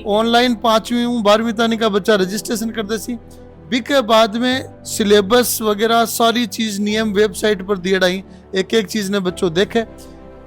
Online 5वीं 12वीं तानी का बच्चा रजिस्ट्रेशन कर देसी बिके बाद में सिलेबस वगैरह सारी चीज नियम वेबसाइट पर दिए डाई एक एक चीज ने बच्चों देखे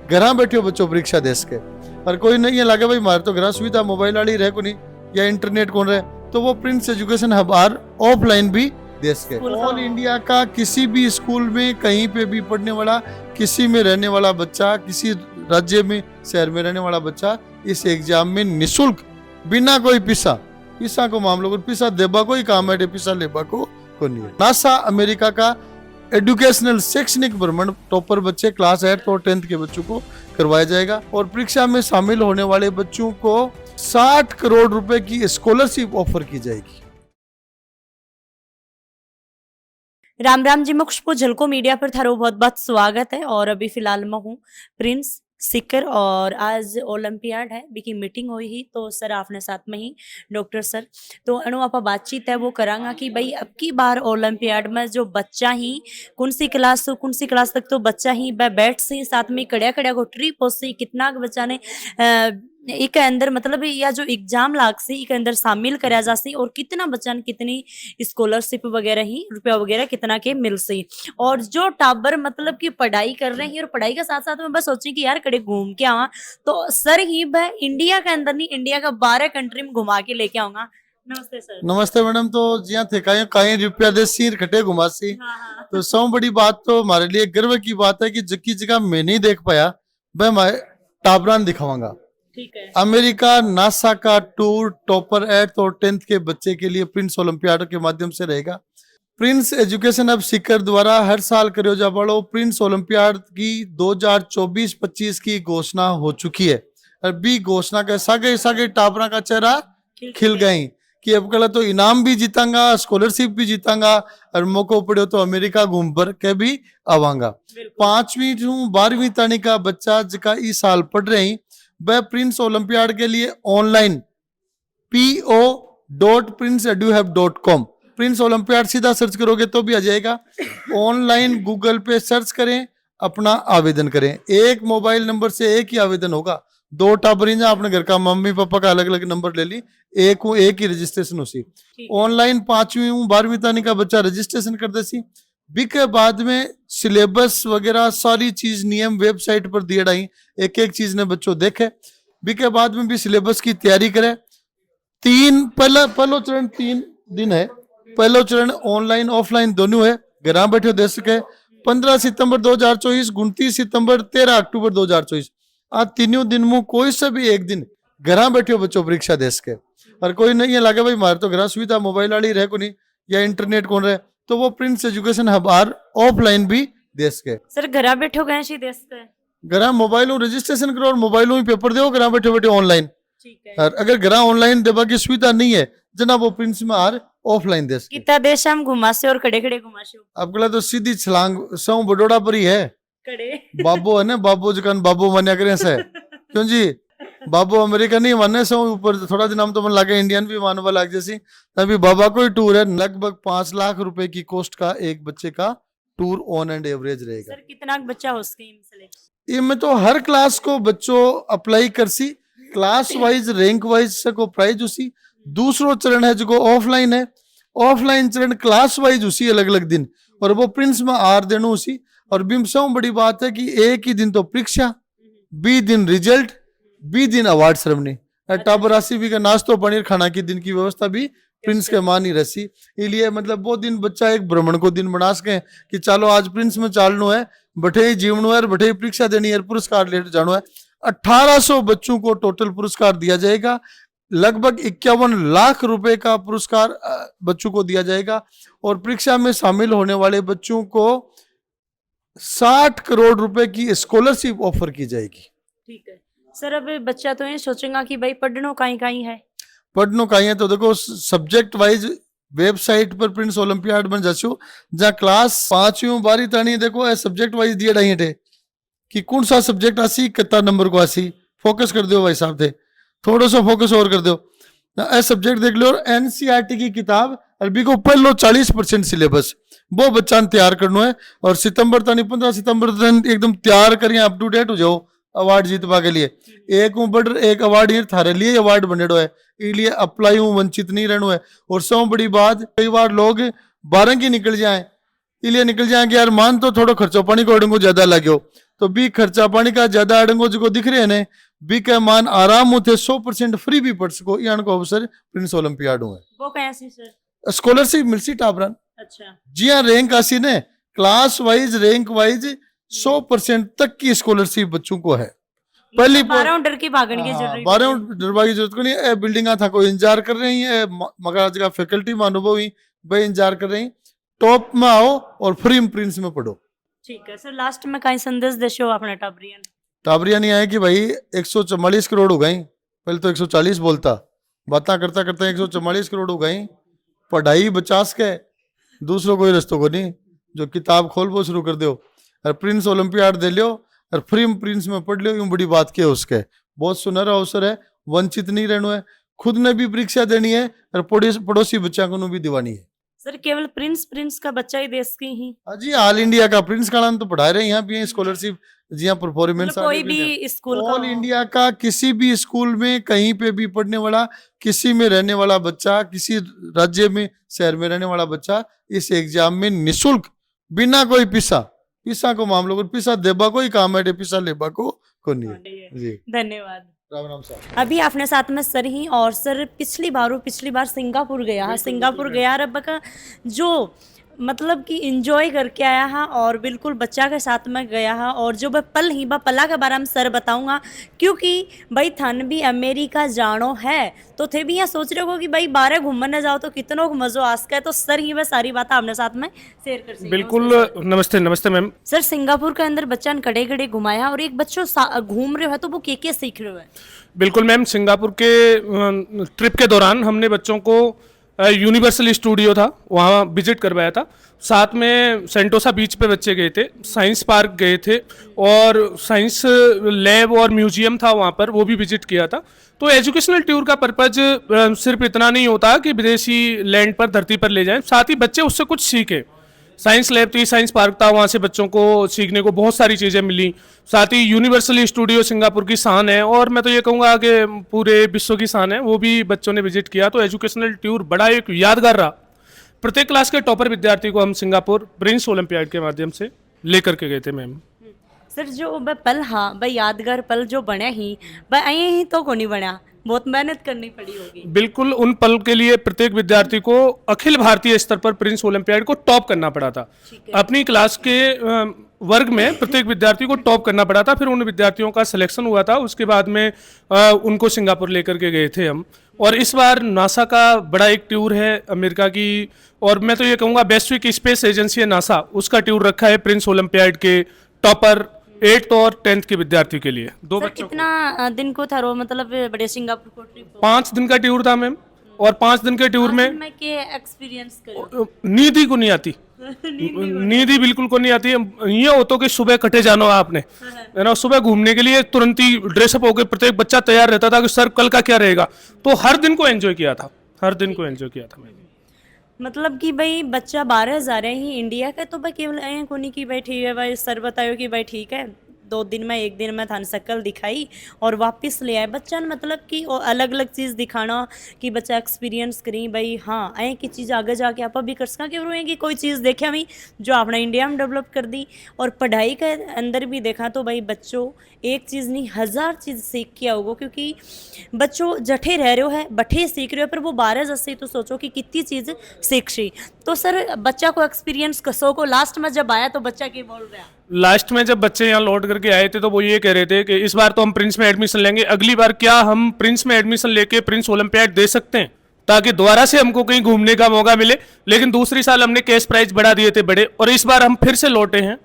घर बैठे बच्चों परीक्षा दे सके और कोई नहीं है लगे भाई मारे तो घर सुविधा मोबाइल वाली रहे को नहीं या इंटरनेट कौन रहे तो वो Prince Education Hub or offline भी दे सके। ऑल इंडिया का किसी भी स्कूल में कहीं पे भी पढ़ने वाला किसी में रहने वाला बच्चा किसी राज्य में शहर में रहने वाला बच्चा इस एग्जाम में निःशुल्क बिना कोई पिसा को मामलों को पिसा देबा को ही काम है पिसा लेबा को नहीं है। नासा अमेरिका का एजुकेशनल शैक्षणिक भ्रमण टॉपर बच्चे क्लास 8 और 10th के बच्चों को करवाया जाएगा और परीक्षा में शामिल होने वाले बच्चों को 60 करोड़ रुपए की स्कॉलरशिप ऑफर की जाएगी। राम राम जी, मैं खुशबू झलको मीडिया पर थारो बहुत बहुत स्वागत है। और अभी फिलहाल मैं हूँ प्रिंस सिकर और आज ओलंपियाड है बिकी मीटिंग हुई ही तो सर आपने साथ में ही डॉक्टर सर तो अनु आप बातचीत है वो करांगा कि भाई अब की बार ओलंपियाड में जो बच्चा ही कौन सी क्लास तक तो बच्चा ही बैठ से साथ में कड़िया को ट्रिप हो से कितना बच्चा ने एक अंदर मतलब या जो एग्जाम लाग से एक अंदर शामिल करा जा सी और कितना बच्चा ने कितनी स्कॉलरशिप वगैरह ही रुपया वगैरह कितना के मिल सी और जो टाबर मतलब की पढ़ाई कर रहे हैं और पढ़ाई के साथ साथ में बस सोची कि यार कड़े घूम के आवा तो सर ही वह इंडिया के अंदर नहीं इंडिया का 12 कंट्री में घुमा के लेके आऊंगा। नमस्ते सर। नमस्ते मैडम। तो जिया थे कहीं रुपया दे सी खटे घुमा सी तो सब बड़ी बात तो हमारे लिए गर्व की बात है कि जबकि जगह मैं नहीं देख पाया वह मैं टाबरान दिखाऊंगा। अमेरिका नासा का टूर टॉपर 8th और 10th के बच्चे के लिए प्रिंस ओलंपियाड के माध्यम से रहेगा। प्रिंस एजुकेशन अब सीकर द्वारा हर साल करो जा वालो प्रिंस ओलंपियाड की 2024-25 की घोषणा हो चुकी है। अभी घोषणा के सागे टापरा का चेहरा खिल गई कि अब कल तो इनाम भी जीतांगा स्कॉलरशिप भी जीतांगा और मौको पड़े तो अमेरिका घूम पर के भी आवांगा। 5वीं 12वीं तानी का बच्चा जिका इस साल पढ़ रही वह प्रिंस ओलंपियाड के लिए ऑनलाइन po.princeeduhub.com प्रिंस ओलंपियाड सीधा सर्च करोगे तो भी आ जाएगा। ऑनलाइन गूगल पे सर्च करें अपना आवेदन करें। एक मोबाइल नंबर से एक ही आवेदन होगा। 2 टाबर अपने घर का मम्मी पापा का अलग अलग नंबर ले ली एक ही रजिस्ट्रेशन उसी। ऑनलाइन 5वीं 12वीं तानी का बच्चा रजिस्ट्रेशन कर देसी बिके बाद में सिलेबस वगैरह सारी चीज नियम वेबसाइट पर दिए डाई एक एक चीज ने बच्चों देखे बिके बाद में भी सिलेबस की तैयारी करे। पहलो चरण 3 दिन है। पहलो चरण ऑनलाइन ऑफलाइन दोनों है घर बैठे दे सके। 15 सितंबर 2024 29 सितंबर 13 अक्टूबर 2024 आज तीनों दिन में कोई से भी एक दिन घर बैठे बच्चों परीक्षा दे सके और कोई नहीं है लगे भाई मारे तो घर सुविधा मोबाइल वाली रहे को नहीं या इंटरनेट कौन रहे तो वो Prince Education Hub or offline भी दे सके। सर घर बैठो गए सी दे सके घर मोबाइल रजिस्ट्रेशन करो और मोबाइल में पेपर दो घर बैठे बैठे ऑनलाइन। और अगर घर ऑनलाइन देवा की सुविधा नहीं है जना वो प्रिंस में आर ऑफलाइन दे सके। कितना देश हम घुमा से और कड़े घुमा से अब गला तो सीधी छलांग सौ बडोड़ा पर ही है कड़े बाबू है ना बाबू जकान बाबू मान्या करे से क्यों जी बाबू अमेरिका नहीं मानने से ऊपर थोड़ा दिन हम तो मन लगे इंडियन भी मानवा लग जैसी तभी बाबा को ही टूर है लगभग 5 लाख रुपए की कॉस्ट का एक बच्चे का टूर ऑन एंड एवरेज रहेगा। सर कितना बच्चा हो सके इनमें तो हर क्लास को बच्चों अप्लाई कर सी क्लास वाइज रैंक वाइज से को प्राइज उसी। दूसरो चरण है जो ऑफलाइन है ऑफलाइन चरण क्लास वाइज उसी अलग अलग दिन और वो प्रिंस में आर देनो उसी। और बिम्सों बड़ी बात है कि एक ही दिन तो परीक्षा 20 दिन रिजल्ट 20 दिन अवार्ड सेरेमनी टाबर राशि भी का नाश्तो पनीर खाना की दिन की व्यवस्था भी प्रिंस के मान ही रसी। इसलिए मतलब वो दिन बच्चा एक भ्रमण को दिन बना सके कि चलो आज प्रिंस में चालनो है बठे ही जीवनो है बठे ही परीक्षा देनी है पुरस्कार लेकर जानो है। 1800 बच्चों को टोटल पुरस्कार दिया जाएगा। लगभग 51 लाख रुपए का पुरस्कार बच्चों को दिया जाएगा और परीक्षा में शामिल होने वाले बच्चों को 60 करोड़ रुपए की स्कॉलरशिप ऑफर की जाएगी। ठीक है सर। अब बच्चा तो ये सोचेगा कि भाई पढ़नो कहीं है पढ़नो कहीं है तो देखो सब्जेक्ट वाइज वेबसाइट पर प्रिंस ओलंपियाड बन जाचो जहाँ क्लास 5वीं 12वीं तानी देखो सब्जेक्ट वाइज दिए डाई है कि कौन सा सब्जेक्ट आसी कितना नंबर को आसी फोकस कर दो भाई साहब थे थोड़ा सा फोकस और कर दो सब्जेक्ट देख लो। और एनसीईआरटी की किताब अरबी को पहलो 40% सिलेबस वो बच्चा तैयार करना है और सितंबर तानी 15 सितंबर एकदम तैयार करिए अप टू डेट हो जाओ अवार्ड जीतवा के लिए एक ऊपर एक अवार्ड ये थारे लिए अवार्ड बनेडो है इसलिए अप्लाई हूँ वंचित नहीं रहना है। और सब बड़ी बात कई बार लोग 12 की निकल जाए इसलिए निकल जाए कि यार मान तो थोड़ा खर्चा पानी को अड़ंगो ज्यादा लगे तो भी खर्चा पानी का ज्यादा अड़ंगो जो दिख रहे हैं बी के मान आराम होते 100% फ्री भी पढ़ सको यान को अवसर प्रिंस ओलंपियाड है वो कैसी सर स्कॉलरशिप मिलसी टाबरन। अच्छा जी हाँ रैंक आसी ने क्लास वाइज रैंक वाइज 100% तक की स्कॉलरशिप बच्चों को है। पहली 12 डर की भागने की जरूरत 12 डरवा की जरूरत को नहीं है। बिल्डिंग था कोई इंतजार कर रही है मगर आज का फैकल्टी में अनुभव ही भाई इंतजार कर रही टॉप में आओ और फ्री प्रिंस में पढ़ो। ठीक है सर लास्ट में कहीं संदेश देशो अपने टाबरियन टाबरिया नहीं आए कि भाई 144 करोड़ हो गई पहले तो 140 बोलता बातें करता करता 144 करोड़ हो गई पढ़ाई बचास के दूसरों कोई रस्तों को नहीं जो किताब खोल वो शुरू कर दो और प्रिंस ओलंपियाड दे लियो और फ्री प्रिंस में पढ़ लियो यूं बड़ी बात क्या है उसके बहुत सुनहरा अवसर है वंचित नहीं रहना है खुद ने भी परीक्षा देनी है और पड़ोसी बच्चा को भी दिवानी है। सर केवल प्रिंस का बच्चा ही देश की ही जी ऑल इंडिया का प्रिंस का नाम तो पढ़ा रहे हैं यहाँ भी स्कॉलरशिप जी हाँ परफॉर्मेंस कोई भी स्कूल ऑल इंडिया का किसी भी स्कूल में कहीं पे भी पढ़ने वाला किसी में रहने वाला बच्चा किसी राज्य में शहर में रहने वाला बच्चा इस एग्जाम में निशुल्क बिना कोई पिसा को मामलों को पिसा देबा को ही काम है पिसा लेबा को नहीं है। जी धन्यवाद। राम राम साहब। अभी आपने साथ में सर ही और सर पिछली बार सिंगापुर गया है सिंगापुर गया रब का जो मतलब कि इंजॉय करके आया हा और बिल्कुल बच्चा के साथ में गया हा और जो वह पल ही पला के बारे में सर बताऊंगा क्योंकि भाई थन भी अमेरिका जानो है तो थे भी यहाँ सोच रहे हो कि भाई 12 घूमने जाओ तो कितनों को मजो आसका है तो सर ही वह सारी बात आपने साथ में शेयर कर सकते। बिल्कुल नमस्ते मैम। सर सिंगापुर के अंदर बच्चा ने कड़े कड़े घुमाया और एक बच्चों घूम रहे हो तो वो क्या सीख रहे हो है। बिल्कुल मैम सिंगापुर के ट्रिप के दौरान हमने बच्चों को यूनिवर्सल स्टूडियो था वहाँ विजिट करवाया था साथ में सेंटोसा बीच पे बच्चे गए थे साइंस पार्क गए थे और साइंस लैब और म्यूजियम था वहाँ पर वो भी विजिट किया था। तो एजुकेशनल टूर का पर्पज सिर्फ इतना नहीं होता कि विदेशी लैंड पर धरती पर ले जाएं साथ ही बच्चे उससे कुछ सीखे। साइंस लैब थी साइंस पार्क था वहाँ से बच्चों को सीखने को बहुत सारी चीज़ें मिली साथ ही यूनिवर्सल स्टूडियो सिंगापुर की शान है और मैं तो ये कहूँगा कि पूरे विश्व की शान है वो भी बच्चों ने विजिट किया। तो एजुकेशनल टूर बड़ा एक यादगार रहा। प्रत्येक क्लास के टॉपर विद्यार्थी को हम सिंगापुर प्रिंस ओलंपियाड के माध्यम से लेकर के गए थे मैम। सर जो वह पल हाँ भाई यादगार पल जो बने ही वह आए ही तो को नहीं बना बहुत मेहनत करनी पड़ी होगी। बिल्कुल उन पल के लिए प्रत्येक विद्यार्थी को अखिल भारतीय स्तर पर प्रिंस ओलंपियाड को टॉप करना पड़ा था। अपनी क्लास के वर्ग में प्रत्येक विद्यार्थी को टॉप करना पड़ा था। फिर उन विद्यार्थियों का सिलेक्शन हुआ था उसके बाद में उनको सिंगापुर लेकर के गए थे हम। और इस बार नासा का बड़ा एक टूर है अमेरिका की और मैं तो ये कहूँगा वैश्विक स्पेस एजेंसी है नासा उसका टूर रखा है प्रिंस ओलंपियाड के टॉपर 8th और 10th के विद्यार्थियों के लिए। दो बच्चों कितना दिन को था रो मतलब बड़े सिंगापुर को ट्रिप 5 दिन का टूर था मैम और 5 दिन के टूर में एक्सपीरियंस करो नींद ही को नहीं आती नींद ही बिल्कुल को नहीं आती। ये होता कि सुबह कटे जानो आपने है ना सुबह घूमने के लिए तुरंत ही ड्रेसअप होकर प्रत्येक बच्चा तैयार रहता था कि सर कल का क्या रहेगा। तो हर दिन को एंजॉय किया था मैंने। मतलब कि भाई बच्चा 12 जा रहे ही इंडिया का तो भाई केवल ऐ को नहीं कि भाई ठीक है भाई सर बतायो कि भाई ठीक है 2 दिन में 1 दिन में थान शक्ल दिखाई और वापस ले आए बच्चा ने मतलब कि अलग अलग चीज़ दिखाना कि बच्चा एक्सपीरियंस करी भाई हाँ ऐ की चीज़ आगे जाके आप भी कर सका कि वो कि कोई चीज़ देखा हमें जो आपने इंडिया में डेवलप कर दी। और पढ़ाई के अंदर भी देखा तो भाई बच्चों एक चीज़ नहीं 1000 चीज़ सीख के आओगे क्योंकि बच्चों जठे रह रहे हो है बठे सीख रहे हो पर वो 12 जैसे तो सोचो कि कितनी चीज़ सीख सी। तो सर बच्चा को एक्सपीरियंस कसो को लास्ट में जब आया तो बच्चा क्या बोल रहा है। लास्ट में जब बच्चे यहाँ लौट करके आए थे तो वो ये कह रहे थे कि इस बार तो हम प्रिंस में एडमिशन लेंगे अगली बार क्या हम प्रिंस में एडमिशन लेके प्रिंस ओलंपियाड दे सकते हैं ताकि दोबारा से हमको कहीं घूमने का मौका मिले। लेकिन दूसरी साल हमने कैश प्राइज बढ़ा दिए थे बड़े और इस बार हम फिर से लौटे हैं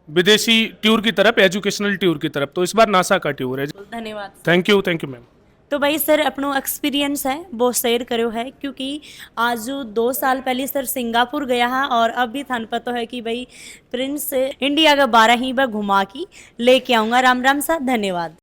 विदेशी टूर की तरफ एजुकेशनल टूर की तरफ। तो इस बार नासा का टूर है। धन्यवाद। Thank you ma'am. तो भाई सर अपनो एक्सपीरियंस है वो शेयर करो है क्योंकि आज 2 साल पहले सर सिंगापुर गया है और अभी थान पता है कि भाई प्रिंस इंडिया का 12 ही बार घुमा की लेके आऊँगा। राम राम सा धन्यवाद।